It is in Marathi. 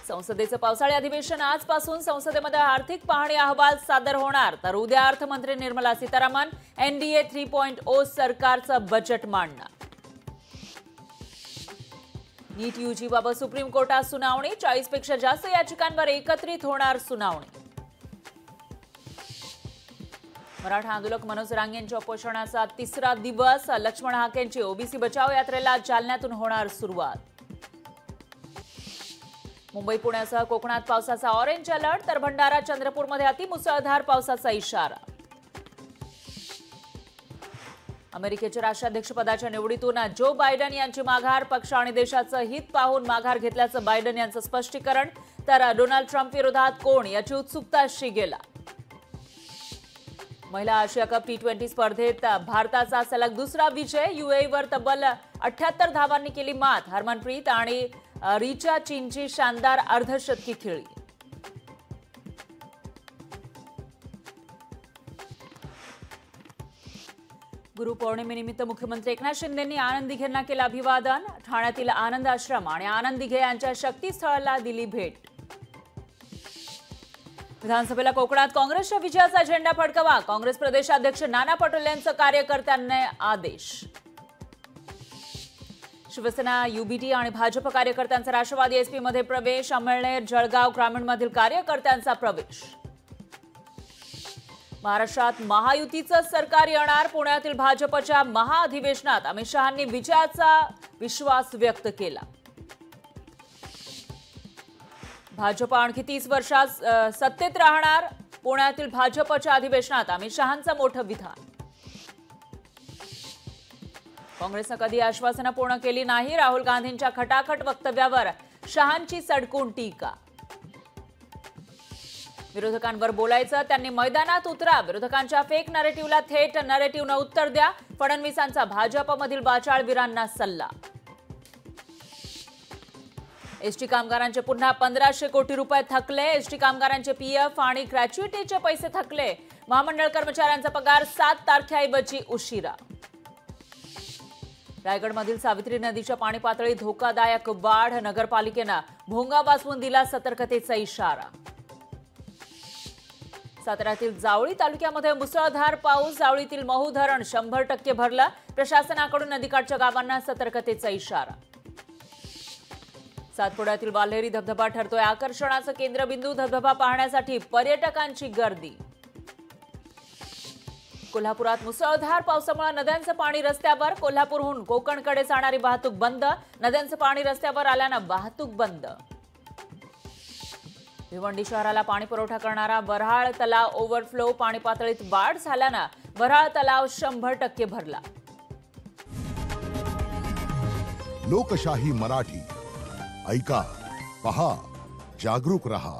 संसदेचं पावसाळी अधिवेशन आजपासून संसदेमध्ये आर्थिक पाहणी अहवाल सादर होणार, तर उद्या अर्थमंत्री निर्मला सीतारामन एनडीए 3.0 सरकारचं बजेट मांडणार. नीट यूजी बाबत सुप्रीम कोर्टात सुनावणी, 40 पेक्षा जास्त याचिकांवर एकत्रित होणार सुनावणी. मराठा आंदोलक मनोज रांगेंच्या उपोषणाचा तिसरा दिवस, लक्ष्मण हाकेंची ओबीसी बचाव यात्रेला जालन्यातून होणार सुरुवात. मुंबई पुण्यासह कोकणात पावसाचा ऑरेंज अलर्ट, तर भंडारा चंद्रपूरमध्ये अतिमुसळधार पावसाचा इशारा. अमेरिकेच्या राष्ट्राध्यक्षपदाच्या निवडीतून जो बायडन यांची माघार, पक्ष आणि देशाचं हित पाहून माघार घेतल्याचं बायडन यांचं स्पष्टीकरण, तर डोनाल्ड ट्रम्प विरोधात कोण याची उत्सुकता शिगेला. महिला आशिया कप T20 स्पर्धेत भारताचा सलग दुसरा विजय, यूएईवर तब्बल 78 धावांनी केली मात. हरमनप्रीत आणि रिचा चीनची शानदार अर्धशतकी खेळी. गुरुपौर्णिमेनिमित्त मुख्यमंत्री एकनाथ शिंदेंनी आनंद दिघेंना केलं अभिवादन. ठाण्यातील आनंद आश्रम आणि आनंद दिघे यांच्या शक्तीस्थळाला दिली भेट. विधानसभेला कोकणात काँग्रेसच्या विजयाचा झेंडा फडकवा, काँग्रेस प्रदेशाध्यक्ष नाना पटोले यांचा कार्यकर्त्यांना आदेश. शिवसेना, यूबीटी आणि भाजप कार्यकर्त्यांचा राष्ट्रवादी एसपी मध्ये प्रवेश, अमळनेर, जळगाव ग्रामीणमधील कार्यकर्त्यांचा प्रवेश. महाराष्ट्रात महायुतीचं सरकार येणार, पुण्यातील भाजपच्या महाअधिवेशनात अमित शहांनी विजयाचा विश्वास व्यक्त केला. भाजप आणखी 30 वर्षात सत्तेत राहणार, पुण्यातील भाजपच्या अधिवेशनात अमित शहांचं मोठं विधान. काँग्रेसनं कधी आश्वासनं पूर्ण केली नाही, राहुल गांधींच्या खटाखट वक्तव्यावर शहांची सडकून टीका. विरोधकांवर बोलायचं, त्यांनी मैदानात उतरा, विरोधकांच्या फेक नरेटिव्हला थेट नरेटिव्हनं उत्तर द्या, फडणवीसांचा भाजपमधील बाचाळवीरांना सल्ला. एसटी कामगारांचे पुन्हा 1500 कोटी रुपये थकले, एसटी कामगारांचे पीएफ आणि ग्रॅच्युइटीचे पैसे थकले. महामंडळ कर्मचाऱ्यांचा पगार 7 तारखेऐवजी उशिरा. रायगडमधील सावित्री नदीच्या पाणी पातळीत धोकादायक वाढ, नगरपालिकेनं भोंगा वाजवून दिला सतर्कतेचा इशारा. साताऱ्यातील जावळी तालुक्यामध्ये मुसळधार पाऊस, जावळीतील महू धरण 100% भरलं, प्रशासनाकडून नदीकाठच्या गावांना सतर्कतेचा इशारा. सातपुड्यातील वाल्हेरी धबधबा ठरतोय आकर्षणाचं केंद्रबिंदू, धबधबा पाहण्यासाठी पर्यटकांची गर्दी. कोल्हापुरात मुसळधार पावसामुळे नद्यांचं पाणी रस्त्यावर, कोल्हापूरहून कोकणकडे जाणारी वाहतूक बंद, नद्यांचं पाणी रस्त्यावर आल्यानं वाहतूक बंद. भिवंडी शहराला पाणी पुरवठा करणारा वऱ्हाळ तलाव ओव्हरफ्लो, पाणी पातळीत वाढ झाल्यानं वऱ्हाळ तलाव 100% भरला. लोकशाही मराठी ऐका, पहा, जागरूक रहा.